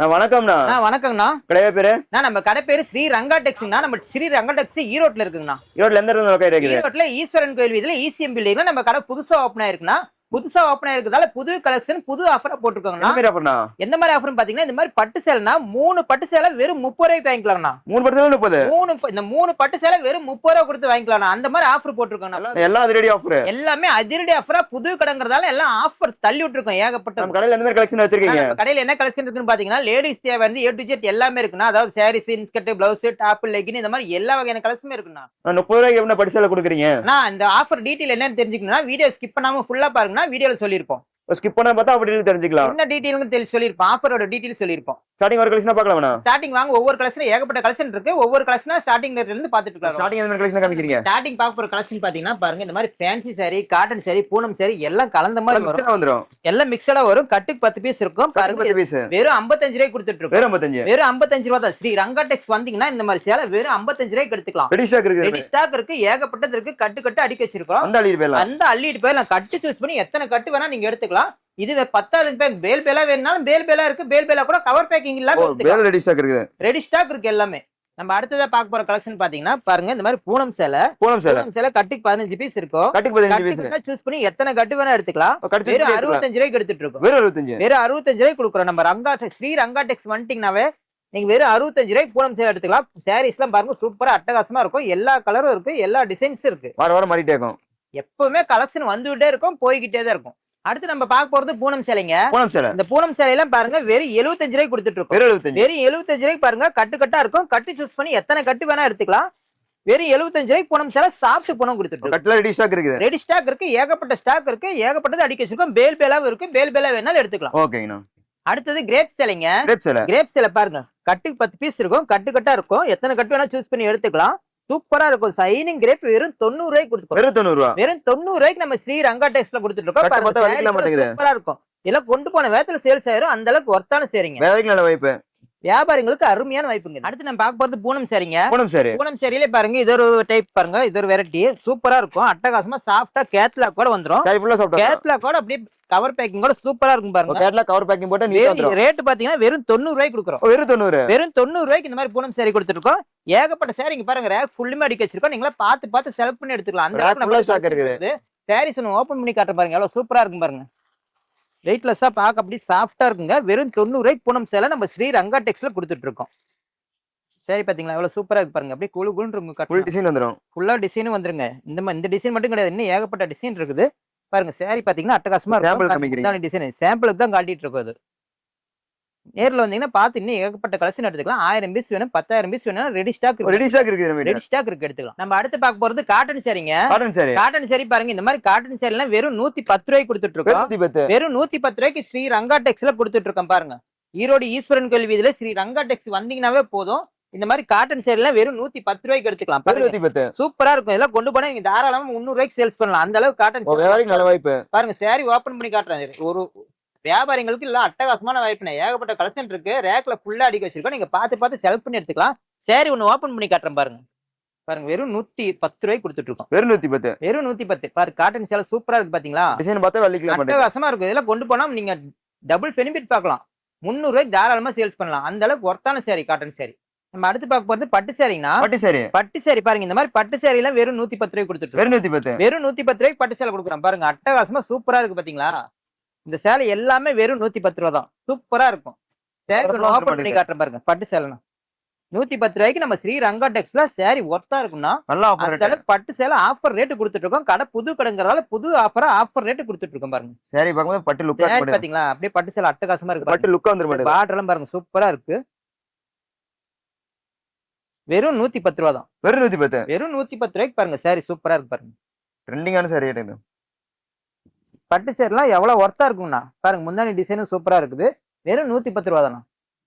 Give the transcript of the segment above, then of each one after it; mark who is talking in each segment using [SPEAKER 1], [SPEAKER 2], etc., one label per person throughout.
[SPEAKER 1] வணக்கம்ண்ணா.
[SPEAKER 2] வணக்கங்கண்ணா.
[SPEAKER 1] கடை பேரு
[SPEAKER 2] நம்ம கடை பேரு ஸ்ரீ ரங்கா டெக்ஸ்ங்கண்ணா. நம்ம ஸ்ரீ ரங்கா டெக்ஸ் ஈரோட்ல இருக்குங்கண்ணா.
[SPEAKER 1] ஈரோட்ல எந்த இடத்துல லொகேட் ஆகிக்குது?
[SPEAKER 2] ஈரோட்ல ஈஸ்வரன் கோயில் வீதியில இசிஎம் பில்டிங்ல நம்ம கடை புதுசா ஓபன் ஆயிருக்குண்ணா. புதுசா ஓபன் ஆயிருக்கிறதால புது கலெக்ஷன் புது ஆஃபரா போட்டுருக்காங்கண்ணா. எந்த மாதிரி ஆஃபர் பாத்தீங்கன்னா, இந்த மாதிரி பட்டு சேலைனா 3 பட்டு சேலை வெறும் 30 ரூபாய்க்கு வாங்கிக்கலாம்ண்ணா. 3 பட்டு சேலை 30. இந்த 3 பட்டு சேலை வெறும் 30 ரூபாய் கொடுத்து வாங்கிக்கலாம். அந்த மாதிரி ஆஃபர் போட்டுருக்காங்க.
[SPEAKER 1] எல்லாம் அதிரடி ஆஃபர்.
[SPEAKER 2] எல்லாமே அதிரடி ஆஃபரா புது கடைங்கிறதால எல்லாம் ஆஃபர் தள்ளி விட்டுருக்கோம். ஏகப்பட்ட
[SPEAKER 1] நம்ம கடையில எந்த மாதிரி கலெக்ஷன் வச்சிருக்கீங்க?
[SPEAKER 2] கடையில என்ன கலெக்ஷன் இருக்குன்னு பாத்தீங்கன்னா, லேடிஸ் தேவை வந்து A to Z எல்லாமே இருக்குண்ணா. அதாவது saris, inskirt, blouse, top, legging இந்த மாதிரி எல்லா வகையான கலெக்ஷனுமே இருக்குண்ணா.
[SPEAKER 1] 30 ரூபாய்க்கு என்ன பட்டு சேலை கொடுக்குறீங்க?
[SPEAKER 2] இந்த ஆஃபர் டீடைல் என்னன்னு தெரிஞ்சுக்கணும்னா வீடியோ ஸ்கிப் பண்ணாம ஃபுல்லா பாருங்கன்னா வீடியோல சொல்லிருப்போம்.
[SPEAKER 1] ஸ்கிப் பண்ணா பார்த்தா அப்படி தெரிஞ்சுக்கலாம்.
[SPEAKER 2] என்ன டீடைல்னு சொல்லிருப்போம். ஆஃபரோட டீடைல் சொல்லிருப்போம்.
[SPEAKER 1] ஸ்டார்டிங் ஒரு கலெக்ஷன் பார்க்கலாம்ண்ணா.
[SPEAKER 2] ஸ்டார்டிங் வாங்க. ஒவ்வொரு கலெக்ஷன் ஏகப்பட்ட கலெக்ஷன் இருக்கு. ஒவ்வொரு கலெக்ஷனா ஸ்டார்டிங் ரேட்ல இருந்து பாத்துட்டு இருக்கலாம்.
[SPEAKER 1] ஸ்டார்டிங் எந்த கலெக்ஷன் காமிக்கிறீங்க?
[SPEAKER 2] ஸ்டார்டிங் பார்க்க போற கலெக்ஷன் பாத்தீங்கன்னா பாருங்க, இந்த மாதிரி fancy sorry, cotton sorry, Poonam sorry எல்லாம் கலந்த மாதிரி
[SPEAKER 1] வந்துரும்.
[SPEAKER 2] எல்லாம் மிக்ஸடா வரும். கட்டுக்கு 10 பீஸ் இருக்கும். பாருங்க, வெறும் 55 ரூபாய்க்கு கொடுத்துட்டு இருக்கோம். வெறும் 55 ரூபாய் தான். ஸ்ரீ ரங்கா டெக்ஸ் வந்தீங்கன்னா இந்த மாதிரி சேலை வெறும் 55 ரூபாய்க்கு எடுத்துக்கலாம். ரெடி ஸ்டாக் இருக்கு. ஏகப்பட்டது இருக்கு. கட்டு அடிக்க வச்சிருக்கோம். அந்த அள்ளிட்டு போய் கட்டு சூஸ் பண்ணி எத்தனை கட்டு வேணா நீங்க எடுத்துக்கலாம். இது 10வது பேக் பேல் பேலா வேணும்னாலும் பேல் பேலா இருக்கு. பேல் பேலா கூட கவர் பேக்கிங் இல்லாம
[SPEAKER 1] ரெடி ஸ்டாக் இருக்கு.
[SPEAKER 2] ரெடி ஸ்டாக் இருக்கு எல்லாமே. நம்ம அடுத்ததா பார்க்க போற கலெக்ஷன் பாத்தீங்கன்னா பாருங்க, இந்த மாதிரி பூனம் சேலை கட்டுக்கு 15 பீஸ் இருக்கும். சூஸ் பண்ணி எத்தனை கட்டு வேணா எடுத்துக்கலாம். வெறும் 65 ரூபாய்க்கு எடுத்துட்டு இருக்கோம். வெறும் 65 ரூபாய்க்கு கொடுக்குறோம். நம்ம ஸ்ரீ ரங்கா டெக்ஸ் வந்துட்டீங்கன்னாவே நீங்க வெறும் 65 ரூபாய்க்கு பூனம் சேலை எடுத்துக்கலாம். சாரீஸ் எல்லாம் பாருங்க சூப்பரா அட்டகாசமா இருக்கும். எல்லா கலரும் இருக்கு. எல்லா டிசைன்ஸும் இருக்கு.
[SPEAKER 1] வார மாறிட்டே இருக்கும்.
[SPEAKER 2] எப்பவுமே கலெக்ஷன் வந்துகிட்டே இருக்கும், போய்கிட்டே தான் இருக்கும். அடுத்து நம்ம பார்க்க போறது பூனம் சேலைங்க. இந்த பூனம் சேலையெல்லாம் பாருங்க வெறும் 75 ரூபாய்க்கு கொடுத்துட்டு இருக்கோம். வெறும் 75 ரூபாய்க்கு பாருங்க. கட்டா இருக்கும். கட்டு சூஸ் பண்ணி எத்தனை கட்டு வேணா எடுத்துக்கலாம். வெறும் 75 ரூபாய்க்கு பூனம் சேலை சாஃப்ட் பூனம் கொடுத்துட்டு இருக்கோம். ரெடி ஸ்டாக் இருக்கு. ஏகப்பட்ட ஸ்டாக் இருக்கு. ஏகப்பட்டது அடிக்க வச்சிருக்கோம். பேல் பேலாவும் இருக்கு. பேல் பேலா வேணாலும் எடுத்துக்கலாம்.
[SPEAKER 1] ஓகேங்கண்ணா.
[SPEAKER 2] அடுத்தது கிரேப் சேலைங்க. கிரேப் சேலை பாருங்க, கட்டுக்கு 10 பீஸ் இருக்கும். கட்டா இருக்கும். எத்தனை கட்டு வேணா சூஸ் பண்ணி எடுத்துக்கலாம். சூப்பரா இருக்கும். சைனிங் கிரேப் வெறும் 90 ரூபாய்க்கு கொடுத்துருக்கோம். வெறும் 90 ரூபாய்க்கு நம்ம ஸ்ரீ ரங்கா டெக்ஸ்ல கொடுத்துட்டு இருக்கோம். சூப்பரா இருக்கும். இதெல்லாம் கொண்டு போன வேத்துல சேல்ஸ் ஆயிரும். அந்த அளவுக்கு ஒர்த்தான சேரிங்க. வியாபாரிகளுக்கு அருமையான வாய்ப்புங்க. அடுத்து நம்ம பார்க்க போறது பூனம் சேரிங்க. பூனம் சேரியிலே பாருங்க, இது ஒரு டைப் பாருங்க. இது ஒரு வெரைட்டி சூப்பரா இருக்கும். அட்டகாசமா சாஃப்டா கேட்லாக் கூட வந்துரும். கேட்லாக் கூட அப்படியே கவர் பேக்கிங் கூட சூப்பரா இருக்கும் பாருங்க. கேட்லாக் கவர் பேக்கிங் போட்டு ரேட் பாத்தீங்கன்னா வெறும் 90 ரூபாய்க்கு கொடுக்குறோம். வெறும் 90 ரூபாய்க்கு இந்த மாதிரி பூனம் சேரி கொடுத்துட்டு இருக்கோம். ஏகப்பட்ட சேரி இங்க பாருங்க, ரேக் ஃபுல்லுமே அடிக்க வச்சிருக்கோம். நீங்களா பார்த்து செலக்ட் பண்ணி எடுத்துக்கலாம். அந்த அளவுக்கு சாரீஸ் ஒன்று ஓபன் பண்ணி காட்டுற பாருங்க, எவ்வளவு சூப்பரா இருக்கும் பாருங்க. வெயிட்லெஸ்ஸா பார்க்க அப்படி சாஃப்டா இருக்குங்க. வெறும் 90 ரூபாய்க்கு பூனம் சேலை நம்ம ஸ்ரீ ரங்கா டெக்ஸ்ல கொடுத்துட்டு இருக்கோம். சரி பாத்தீங்களா, எவ்வளவு சூப்பரா இருக்கு பாருங்க. அப்படியே குழுன்னு இருக்கும். ஃபுல் டிசைன் வந்துரும். ஃபுல்லா டிசைனும் வந்துருங்க. இந்த டிசைன் மட்டும் கிடையாது, இன்னும் ஏகப்பட்ட டிசைன் இருக்குது பாருங்க. சாரி பாத்தீங்கன்னா அட்டகாசமா இருக்கும். டிசைன் சாம்பிளுக்கு தான் காட்டிட்டு இருக்கும். அது நேர்ல வந்தீங்கன்னா பார்த்து இன்னும் ஏகப்பட்ட கலெக்ஷன் எடுத்துக்கலாம். 1000 பீஸ் வேணும், 10,000 பீஸ் வேணும். ரெடி ஸ்டாக் இருக்கு எடுத்துக்கலாம். நம்ம அடுத்து பார்க்க போறது காட்டன் சாரிங்க. காட்டன் சாரி பாருங்க, இந்த மாதிரி காட்டன் சாரி எல்லாம் வெறும் 110 ரூபாய்க்கு கொடுத்துட்டு இருக்கோம். வெறும் 110 ரூபாய்க்கு ஸ்ரீ ரங்கா டெக்ஸ்ல கொடுத்துட்டு இருக்கோம் பாருங்க. ஈரோடு ஈஸ்வரன் கோயில் வீதியில ஸ்ரீ ரங்கா டெக்ஸ் வந்தீங்கன்னாவே போதும். இந்த மாதிரி காட்டன் சேரி எல்லாம் வெறும் 110 ரூபாய்க்கு எடுத்துக்கலாம். சூப்பரா இருக்கும். இதெல்லாம் கொண்டு போனா நீங்க தாராளமா 300 ரூபாய்க்கு சேல்ஸ் பண்ணலாம். அந்த அளவுக்கு காட்டன் பாருங்க. சாரி ஓபன் பண்ணி காட்டுறேன். ஒரு வியாபாரிகளுக்கு இல்ல அட்டகாசமான வாய்ப்பு. ஏகப்பட்ட கலெக்ஷன் இருக்கு. ரேக்ல ஃபுல்லா அடிக்க வச்சிருக்கோம். நீங்க பார்த்து செலக்ட் பண்ணி எடுத்துக்கலாம். சாரி ஒண்ணு ஓபன் பண்ணி காட்டுறேன் பாருங்க. வெறும் 110 ரூபாய்க்கு கொடுத்துட்டு இருக்கோம். வெறும் 110 பாருங்க. காட்டன் சேலை சூப்பரா இருக்கு பாத்தீங்களா. அட்டகாசமா இருக்கும். இதெல்லாம் கொண்டு போனா நீங்க டபுள் பெனிஃபிட் பார்க்கலாம். 300 ரூபாய்க்கு தாராளமா சேல்ஸ் பண்ணலாம். அந்த அளவுக்கு ஒர்த்தான சாரி காட்டன் சாரி. நம்ம அடுத்து பார்க்க போறது பட்டு சாரிங்கன்னா, பட்டு சாரி பாருங்க. இந்த மாதிரி பட்டு சாரி எல்லாம் வெறும் 110 ரூபாய்க்கு கொடுத்துட்டு வெறும் 110 ரூபாய்க்கு பட்டு சேலை கொடுக்குறோம் பாருங்க. அட்டகாசமா சூப்பரா இருக்கு பாத்தீங்களா. இந்த சேலை எல்லாமே வெறும் 110 ரூபா தான். சூப்பரா இருக்கும். ஓபன் பண்ணி காட்டுறேன் பாருங்க. பட்டு சேலைனா 110 ரூபாய்க்கு நம்ம ஸ்ரீ ரங்கா டெக்ஸ்ல சாரி ஒர்த்தா இருக்கும்னா பட்டு சேலை ஆஃபர் ரேட்டு கொடுத்துட்டு இருக்கோம். கடை புது கடைங்கிறதால புது ஆஃபர் ரேட்டு கொடுத்துட்டு இருக்கோம் பாருங்க.
[SPEAKER 1] சாரி பார்க்கும்போது பட்டு லுக்
[SPEAKER 2] பாத்தீங்களா, அப்படியே பட்டு சேலை அட்டகாசமா இருக்கு. பட்டு லுக் வந்துரும். பார்டர் எல்லாம் பாருங்க சூப்பரா இருக்கு. வெறும் 110 ரூபா தான். வெறும் 110 ரூபாய்க்கு பாருங்க. சாரி சூப்பரா இருக்கு பாருங்க.
[SPEAKER 1] ட்ரெண்டிங்கான சாரி இது.
[SPEAKER 2] பட்டு சேரிலாம் எவ்வளவு ஒர்த்தா இருக்கும்னா பாருங்க. முந்தானி டிசைனும் சூப்பரா இருக்குது. வெறும் 110 ரூபா தானா.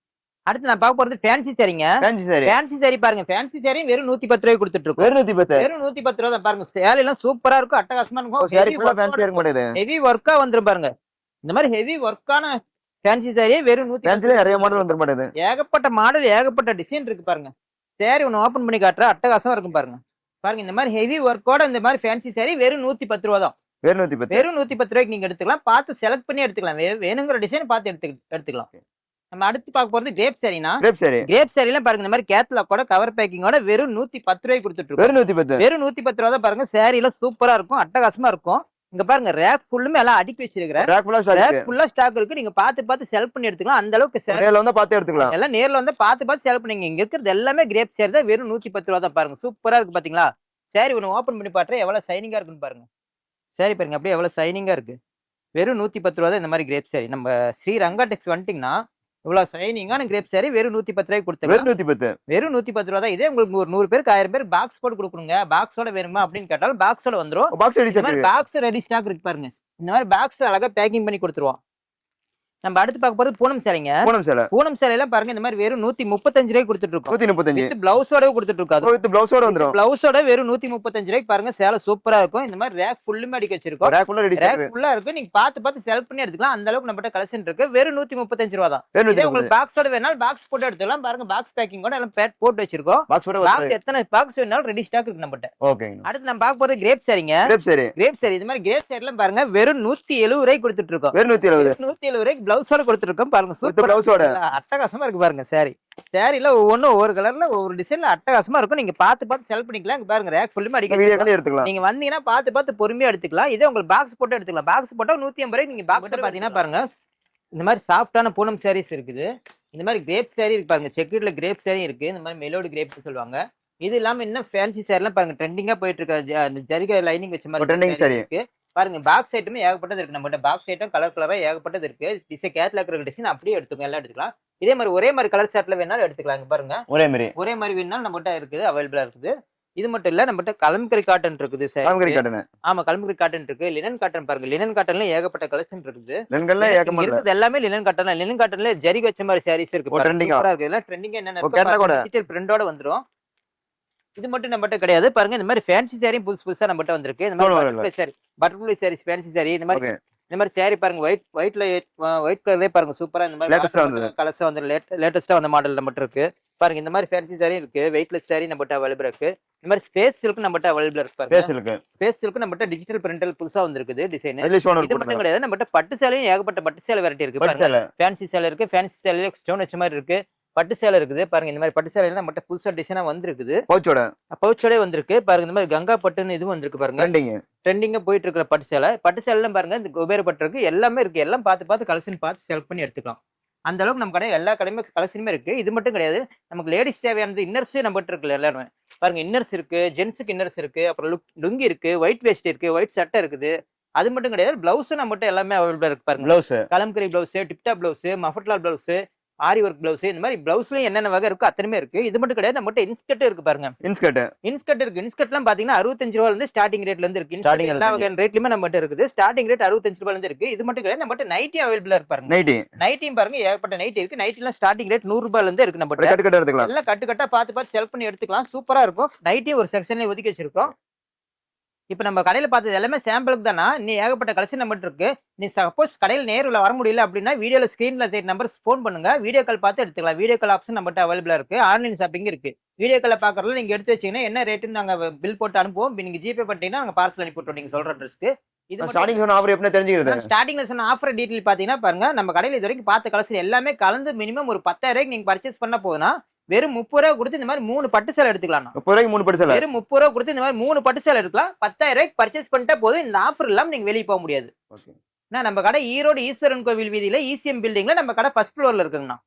[SPEAKER 2] அடுத்து நான் பார்க்க போறது ஃபேன்சி சாரிங்க. ஃபேன்சி சாரி பாருங்க. ஃபேன்சி சாரி வெறும் 110 ரூபாய்க்கு கொடுத்துட்டு இருக்கோம். வெறும் 110 ரூபா தான் பாருங்க. சேலை எல்லாம் சூப்பரா இருக்கும். அட்டகாசமா இருக்கும். ஹெவி ஒர்க்கா வந்துரும் பாருங்க. இந்த மாதிரி ஹெவி ஒர்க்கான ஃபேன்சி சாரியே வெறும் 110.
[SPEAKER 1] நிறைய மாடல் வந்துட மாட்டேது.
[SPEAKER 2] ஏகப்பட்ட மாடல் ஏகப்பட்ட டிசைன் இருக்கு பாருங்க. சாரி ஒன்னு ஓபன் பண்ணி காட்டுறேன். அட்டகாசமா இருக்கும் பாருங்க. பாருங்க இந்த மாதிரி ஹெவி ஒர்க்கோட இந்த மாதிரி ஃபேன்சி சாரி வெறும் 110 ரூபா தான். வெறும் 110 ரூபாய்க்கு நீங்க எடுத்துக்கலாம். பார்த்து செலக்ட் பண்ணி எடுத்துக்கலாம். வேணுங்கிற டிசைன் பார்த்து எடுத்துக்கலாம். நம்ம அடுத்து பார்க்க போறது கிரேப் சாரினா
[SPEAKER 1] கிரேப் சாரி.
[SPEAKER 2] கிரேப் சாரில பாருங்க இந்த மாதிரி கேட்லாக் கூட கவர் பேக்கிங்கோட வெறும் 110 ரூபாய்க்கு கொடுத்துட்டு இருக்கோம்.
[SPEAKER 1] வெறும் 110.
[SPEAKER 2] வெறும் 110 ரூபா தான் பாருங்க. சாரில சூப்பரா இருக்கும், அட்டகாசமா இருக்கும். இங்க பாருங்க ரேக் ஃபுல்லுமே எல்லாம் அடுக்கி வச்சிருக்கிறேன்.
[SPEAKER 1] ரேக் ஃபுல்லா ஸ்டாக்
[SPEAKER 2] ரேக்
[SPEAKER 1] இருக்கு.
[SPEAKER 2] ஃபுல்லா ஸ்டாக் இருக்கு. நீங்க பார்த்து செல் பண்ணி எடுத்துக்கலாம். அந்த அளவுக்கு
[SPEAKER 1] நேர்ல வந்து பார்த்து எடுத்துக்கலாம்.
[SPEAKER 2] எல்லாம் நேர்ல வந்து பார்த்து செல் பண்ணீங்க. இங்க இருக்கிறது எல்லாமே கிரேப் சாரி தான். வெறும் 110 ரூபா தான் பாருங்க. சூப்பரா இருக்கு பாத்தீங்களா? சாரி ஒன்னு ஓபன் பண்ணி பாத்துறேன் எவ்வளவு ஷைனிங்கா இருக்குன்னு பாருங்க. சாரி பாருங்க அப்படியே எவ்வளவு ஷைனிங்கா இருக்கு. வெறும் 110 ரூபா தான் இந்த மாதிரி கிரேப் சாரி. நம்ம ஸ்ரீ ரங்கா டெக்ஸ் வந்துட்டீங்கன்னா இவ்வளவு ஷைனிங்கான கிரேப் சாரி வெறும் 110 ரூபாய்க்கு கொடுத்துருங்க.
[SPEAKER 1] வெறும் 110.
[SPEAKER 2] வெறும் 110 ரூபா தான். இதே உங்களுக்கு ஒரு 100 பேருக்கு 1000 பேர் பாக்ஸ் போட்டு கொடுக்கணுங்க. பாக்ஸோட வேணுமா அப்படின்னு கேட்டாலும் பாக்ஸோட வந்துரும்.
[SPEAKER 1] பாக்ஸ் ரெடி
[SPEAKER 2] இந்த
[SPEAKER 1] செட்.
[SPEAKER 2] மாதிரி பாக்ஸ் ரெடி ஸ்டாக் இருக்கு பாருங்க. இந்த மாதிரி பாக்ஸ் அழகா பேக்கிங் பண்ணி கொடுத்துருவோம். நம்ம அடுத்து பார்க்க போறது பூனம் சேலைங்க.
[SPEAKER 1] பூனம் சேலை.
[SPEAKER 2] பூனம் சேலையில பாருங்க இந்த மாதிரி வெறும் 135 ரூபாய்க்கு கொடுத்துட்டு இருக்கோம்.
[SPEAKER 1] 135.
[SPEAKER 2] வித் பிளவுஸோட கொடுத்துட்டு இருக்கோம்.
[SPEAKER 1] வித் பிளவுஸோட வந்துரும்.
[SPEAKER 2] பிளவுஸோட வெறும் 135 ரூபாய்க்கு பாருங்க. சேலை சூப்பரா இருக்கும். இந்த மாதிரி ரேக் ஃபுல்லுமே அடிக்க வச்சிருக்கோம்.
[SPEAKER 1] ரேக் ஃபுல்லா ரெடி
[SPEAKER 2] ரேக் ஃபுல்லா இருக்கு. நீங்க பார்த்து செல் பண்ணி எடுத்துக்கலாம். அந்த அளவுக்கு நம்மட்ட கலெக்ஷன் இருக்கு. வெறும் 135 ரூபா தான். இதே உங்களுக்கு பாக்ஸோட வேணாலும் பாக்ஸ் போட்டு எடுத்துக்கலாம். பாருங்க பாக்ஸ் பேக்கிங்கோட எல்லாம் போட்டு வச்சிருக்கோம்.
[SPEAKER 1] பாக்ஸ் போட்டு
[SPEAKER 2] பாக்ஸ் எத்தனை பாக்ஸ் வேணாலும் ரெடி ஸ்டாக் இருக்கு நம்மட்ட.
[SPEAKER 1] ஓகேங்க.
[SPEAKER 2] அடுத்து நம்ம பார்க்க போறது கிரேப் சாரிங்க.
[SPEAKER 1] Grape sorry.
[SPEAKER 2] கிரேப் சாரி இந்த மாதிரி கிரேப் சாரில பாருங்க வெறும் 170 ரூபாய்க்கு கொடுத்துட்டு இருக்கோம்.
[SPEAKER 1] வெறும் 170.
[SPEAKER 2] 170 ரூபாய்க்கு பிளவுஸோட கொடுத்துட்டு இருக்கோம். பாருங்க சூப்பர்
[SPEAKER 1] பிளவுஸோட
[SPEAKER 2] அட்டகாசமா இருக்கு பாருங்க. சாரி சாரில ஒவ்வொன்னும் ஒவ்வொரு கலர்ல ஒவ்வொரு டிசைன்ல அட்டகாசமா இருக்கும். நீங்க பார்த்து செல் பண்ணிக்கலாம். இங்க பாருங்க ரேக் ஃபுல்லுமே அடிக்க
[SPEAKER 1] வீடியோ கால் எடுத்துக்கலாம்.
[SPEAKER 2] நீங்க வந்தீங்கன்னா பார்த்து பொறுமையா எடுத்துக்கலாம். இதே உங்களுக்கு பாக்ஸ் போட்டு எடுத்துக்கலாம். பாக்ஸ் போட்டா 150 ரூபாய்க்கு நீங்க பாக்ஸ் பாத்தீங்கன்னா பாருங்க இந்த மாதிரி சாஃப்டான பூனம் சாரீஸ் இருக்குது. இந்த மாதிரி கிரேப் சாரி இருக்கு பாருங்க. செக்குட்ல கிரேப் சாரி இருக்கு. இந்த மாதிரி மெலோடி கிரேப் சொல்லுவாங்க. இது இல்லாம இன்னும் ஃபேன்சி சாரி எல்லாம் பாருங்க ட்ரெண்டிங்கா போயிட்டு இருக்க ஜரிகை லைனிங் வச்ச மாதிரி
[SPEAKER 1] ட்ரெண்டிங் சாரி
[SPEAKER 2] இருக்கு. பாருங்க பாக்ஸ் ஐட்டமே ஏகப்பட்டது இருக்கு. நம்ம பாக்ஸ் ஐட்டம் கலர் கலரா ஏகப்பட்டது இருக்கு. டிசைன் கேட்லாக் இருக்கிற டிசைன் அப்படியே எடுத்துக்கோங்க. எல்லாம் எடுத்துக்கலாம். இதே மாதிரி ஒரே மாதிரி கலர் ஷர்ட்ல வேணாலும் எடுத்துக்கலாம். பாருங்க ஒரே மாதிரி வேணாலும் நம்மகிட்ட இருக்குது, அவைலபிளா இருக்குது. இது மட்டும் இல்ல நம்மகிட்ட கலம்கரி காட்டன் இருக்குது. ஆமா கலம்கரி காட்டன் இருக்கு. லினன் காட்டன் பாருங்க. லினன் காட்டன்ல ஏகப்பட்ட கலெக்ஷன் இருக்குது. இருக்குது எல்லாமே லினன் காட்டன். லினன் காட்டன்ல ஜரி வச்ச மாதிரி சாரீஸ் இருக்கு. சூப்பரா இருக்கு. எல்லாம் ட்ரெண்டிங்கா என்னென்ன டிஜிட்டல் பிரிண்டோட வந்துரும். இது மட்டும் நம்மகிட்ட கிடையாது. பாருங்க இந்த மாதிரி ஃபேன்சி சாரி புதுசா நம்மகிட்ட வந்திருக்கு. இந்த மாதிரி பட்டர்ஃப்ளை சாரீஸ் ஃபேன்சி சாரி இந்த மாதிரி சாரி பாருங்க. ஒயிட் கலர்லயே பாருங்க சூப்பரா இந்த மாதிரி கலர்ஸ் வந்து லேட்டஸ்டா வந்த மாடல் நம்மகிட்ட இருக்கு. பாருங்க இந்த மாதிரி ஃபேன்சி சாரி இருக்கு. வெயிட்லெஸ் சாரி நம்மகிட்ட அவைலபிள் இருக்கு. இந்த மாதிரி ஸ்பேஸ் சில்க் நம்மகிட்ட அவைலபிள் இருக்கு. பாருங்க ஸ்பேஸ் சில்க் நம்மகிட்ட டிஜிட்டல் பிரிண்டல் புதுசா வந்திருக்குது டிசைன். இது மட்டும் கிடையாது. நம்மகிட்ட பட்டு சேலையும் ஏகப்பட்ட பட்டு சேலை வெரைட்டி இருக்கு. பாருங்க ஃபேன்சி சேலை இருக்கு. ஃபேன்சி சேலையில ஸ்டோன் வச்ச மாதிரி இருக்கு. பட்டு சேலை இருக்குது. பாருங்க இந்த மாதிரி பட்டு சேலையில நம்மகிட்ட புதுசா டிசைனா வந்திருக்குது. பவுச்சோட வந்திருக்கு. பாருங்க இந்த மாதிரி கங்கா பட்டுன்னு இது வந்திருக்கு. பாருங்க ட்ரெண்டிங்கா போயிட்டு இருக்கிற பட்டு சேலை பாருங்க. இந்த குபேர பட்டு இருக்கு. எல்லாமே இருக்கு. எல்லாம் பார்த்து கலெக்ஷன் பார்த்து செலக்ட் பண்ணி எடுத்துக்கலாம். அந்த அளவுக்கு நம்ம கடை எல்லா கடையுமே கலெக்ஷனுமே இருக்கு. இது மட்டும் கிடையாது. நமக்கு லேடிஸ் தேவையானது இன்னர்ஸ் நம்மகிட்ட இருக்குல்ல எல்லாருமே. பாருங்க இன்னர்ஸ் இருக்கு. ஜென்ஸுக்கு இன்னர்ஸ் இருக்கு. அப்புறம் லுங்கி இருக்கு. ஒயிட் வேஸ்ட் இருக்கு. ஒயிட் சட்டை இருக்குது. அது மட்டும் கிடையாது. பிளவுஸ் நம்மகிட்ட எல்லாமே அவைலபிளா இருக்கு. பாருங்க கலம்கரி பிளவுஸ், டிப்டா blouse, Mafatlal blouse, aari work blouse இந்த மாதிரி பிளவுஸ்லயும் என்னென்ன வகை இருக்கு அத்தனையுமே இருக்கு. இது மட்டும் கிடையாது. நம்மகிட்ட இன்ஸ்கர்ட் இருக்கு. பாருங்க இன்ஸ்கர்ட் இருக்கு. இன்ஸ்கர்ட்லாம் பாத்தீங்கன்னா 65 ரூபாயில இருந்து ஸ்டார்டிங் ரேட்ல இருந்து இருக்கு. எல்லா வகையான ரேட்லயுமே நம்மகிட்ட இருக்குது. ஸ்டார்டிங் ரேட் 65 ரூபாயில இருந்து இருக்கு. இது மட்டும் கிடையாது. நம்மகிட்ட நைட்டி அவைலபிளா இருக்கு. பாருங்க நைட்டியும் பாருங்க ஏகப்பட்ட நைட்டி இருக்கு. நைட்டிலாம் ஸ்டார்டிங் ரேட் 100 ரூபாயில இருந்து இருக்கு. நம்மகிட்ட எல்லாம் கட்டுக்கட்டா பார்த்து செலக்ட் பண்ணி எடுத்துக்கலாம். சூப்பரா இருக்கும். நைட்டியும் ஒரு செக்ஷன்ல ஒதுக்கி வச்சிருக்கோம். இப்ப நம்ம கடையில பார்த்தது எல்லாமே சாம்பிளுக்கு தானா. நீ ஏகப்பட்ட கலெக்ஷன் நம்மகிட்ட இருக்கு. நீ சப்போஸ் கடையில் நேரில் வர முடியல அப்படின்னா வீடியோல ஸ்கிரீன்ல நம்பர் போன் பண்ணுங்க. வீடியோ கால் பார்த்து எடுத்துக்கலாம். வீடியோ கால் ஆப்ஷன் நம்மகிட்ட அவைலபிளா இருக்கு. ஆன்லைன் ஷாப்பிங் இருக்கு. வீடியோ கால பாக்குறதுல நீங்க எடுத்து வச்சீங்கன்னா என்ன ரேட்டுன்னு நாங்க பில் போட்டு அனுப்புவோம். நீங்க ஜிபே பண்ணிட்டீங்கன்னா நாங்க பார்சல் அனுப்பி விட்டுறோம் நீங்க சொல்ற அட்ரஸ்க்கு. இது ஸ்டார்டிங் சொன்ன ஆஃபர் எப்படி தெரிஞ்சுக்கிறது? ஸ்டார்டிங்ல சொன்ன ஆஃபர் டீடைல் பாத்தீங்கன்னா பாருங்க. நம்ம கடையில இது வரைக்கும் பார்த்த கலெக்ஷன் எல்லாமே கலந்து மினிமம் ஒரு 10,000 ரூபாய்க்கு நீங்க பர்ச்சேஸ் பண்ண போதுன்னா வெறும் 30 ரூபா கொடுத்து இந்த மாதிரி 3 பட்டு சேலை எடுத்துக்கலாம்.
[SPEAKER 1] 30 ரூபாய்க்கு 3 பட்டு சேலை.
[SPEAKER 2] வெறும் 30 ரூபா கொடுத்து இந்த மாதிரி 3 பட்டு சேலை எடுக்கலாம். 10,000 ரூபாய்க்கு பர்ச்சேஸ் பண்ணிட்டா போதும். இந்த ஆஃபர் இல்லாம நீங்க வெளியே போக முடியாது. நம்ம கடை ஈரோடு ஈஸ்வரன் கோவில் வீதியில ECM பில்டிங்ல நம்ம கடை ஃபர்ஸ்ட் ஃப்ளோர்ல இருக்குங்கண்ணா.